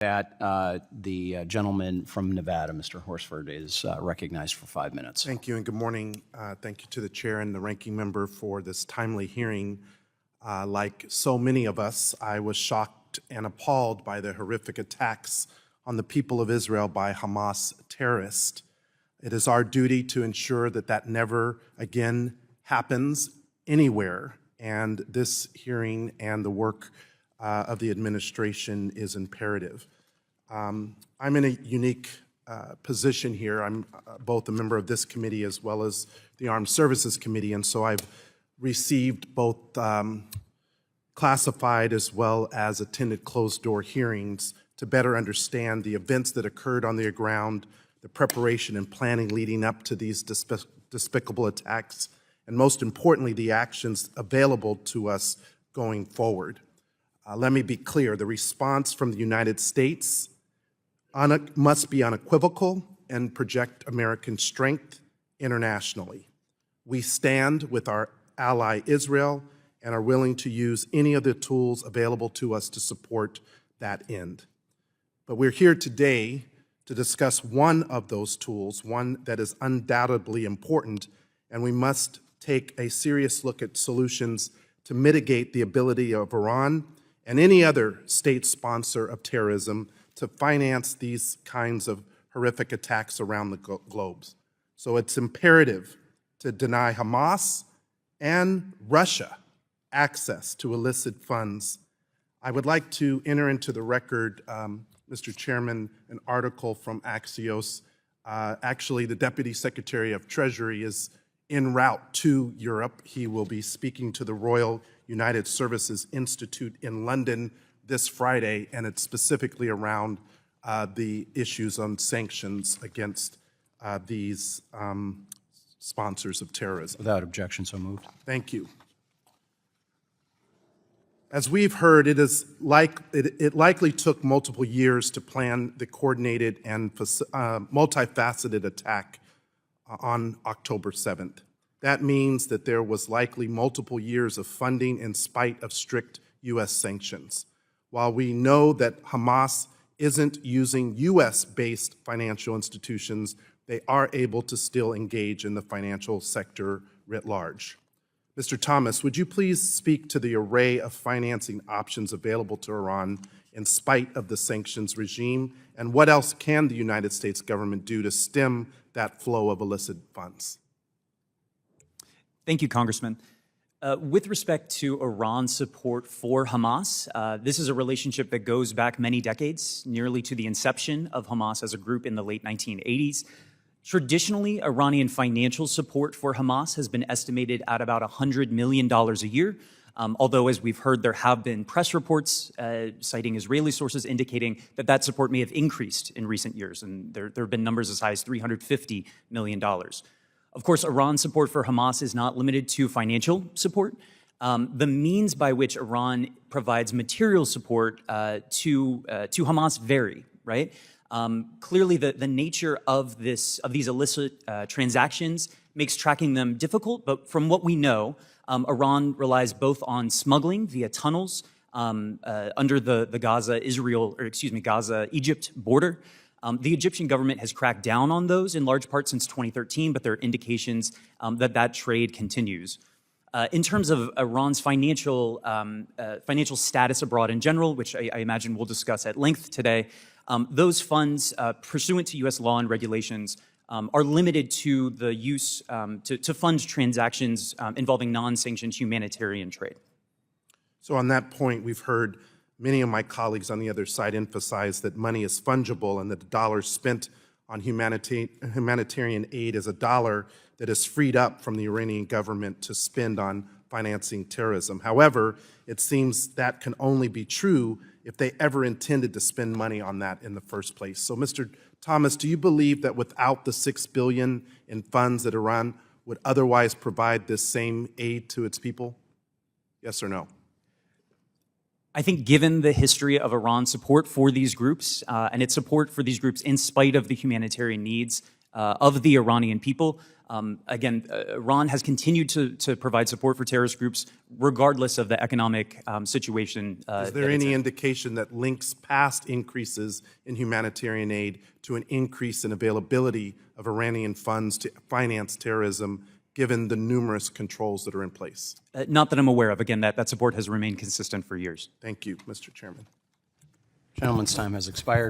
That the gentleman from Nevada, Mr. Horsford, is recognized for 5 minutes. Thank you and good morning. Thank you to the chair and the ranking member for this timely hearing. Like so many of us, I was shocked and appalled by the horrific attacks on the people of Israel by Hamas terrorists. It is our duty to ensure that that never again happens anywhere, and this hearing and the work of the administration is imperative. I'm in a unique position here. I'm both a member of this committee as well as the Armed Services Committee, and so I've received both classified as well as attended closed-door hearings to better understand the events that occurred on the ground, the preparation and planning leading up to these despicable attacks, and most importantly, the actions available to us going forward. Let me be clear, the response from the United States must be unequivocal and project American strength internationally. We stand with our ally Israel and are willing to use any of the tools available to us to support that end. But we're here today to discuss one of those tools, one that is undoubtedly important, and we must take a serious look at solutions to mitigate the ability of Iran and any other state sponsor of terrorism to finance these kinds of horrific attacks around the globe. So it's imperative to deny Hamas and Russia access to illicit funds. I would like to enter into the record, Mr. Chairman, an article from Axios. Actually, the Deputy Secretary of Treasury is en route to Europe. He will be speaking to the Royal United Services Institute in London this Friday, and it's specifically around the issues on sanctions against these sponsors of terrorism. Without objection, so moved. Thank you. As we've heard, it likely took multiple years to plan the coordinated and multifaceted attack on October 7th. That means that there was likely multiple years of funding in spite of strict U.S. sanctions. While we know that Hamas isn't using U.S.-based financial institutions, they are able to still engage in the financial sector writ large. Mr. Thomas, would you please speak to the array of financing options available to Iran in spite of the sanctions regime, and what else can the United States government do to stem that flow of illicit funds? Thank you, Congressman. With respect to Iran's support for Hamas, this is a relationship that goes back many decades, nearly to the inception of Hamas as a group in the late 1980s. Traditionally, Iranian financial support for Hamas has been estimated at about $100 million a year, although, as we've heard, there have been press reports citing Israeli sources indicating that that support may have increased in recent years, and there have been numbers as high as $350 million. Of course, Iran's support for Hamas is not limited to financial support. The means by which Iran provides material support to Hamas vary, right? Clearly, the nature of these illicit transactions makes tracking them difficult, but from what we know, Iran relies both on smuggling via tunnels under the Gaza-Egypt border. The Egyptian government has cracked down on those in large part since 2013, but there are indications that trade continues. In terms of Iran's financial status abroad in general, which I imagine we'll discuss at length today, those funds, pursuant to U.S. law and regulations, are limited to the use to fund transactions involving non-sanctioned humanitarian trade. So on that point, we've heard many of my colleagues on the other side emphasize that money is fungible and that the dollar spent on humanitarian aid is a dollar that is freed up from the Iranian government to spend on financing terrorism. However, it seems that can only be true if they ever intended to spend money on that in the first place. So, Mr. Thomas, do you believe that without the $6 billion in funds that Iran would otherwise provide this same aid to its people? Yes or no? I think given the history of Iran's support for these groups and its support for these groups in spite of the humanitarian needs of the Iranian people, Again, Iran has continued to provide support for terrorist groups regardless of the economic situation. Is there any indication that links past increases in humanitarian aid to an increase in availability of Iranian funds to finance terrorism, given the numerous controls that are in place? Not that I'm aware of. Again, that support has remained consistent for years. Thank you, Mr. Chairman. Gentleman's time has expired.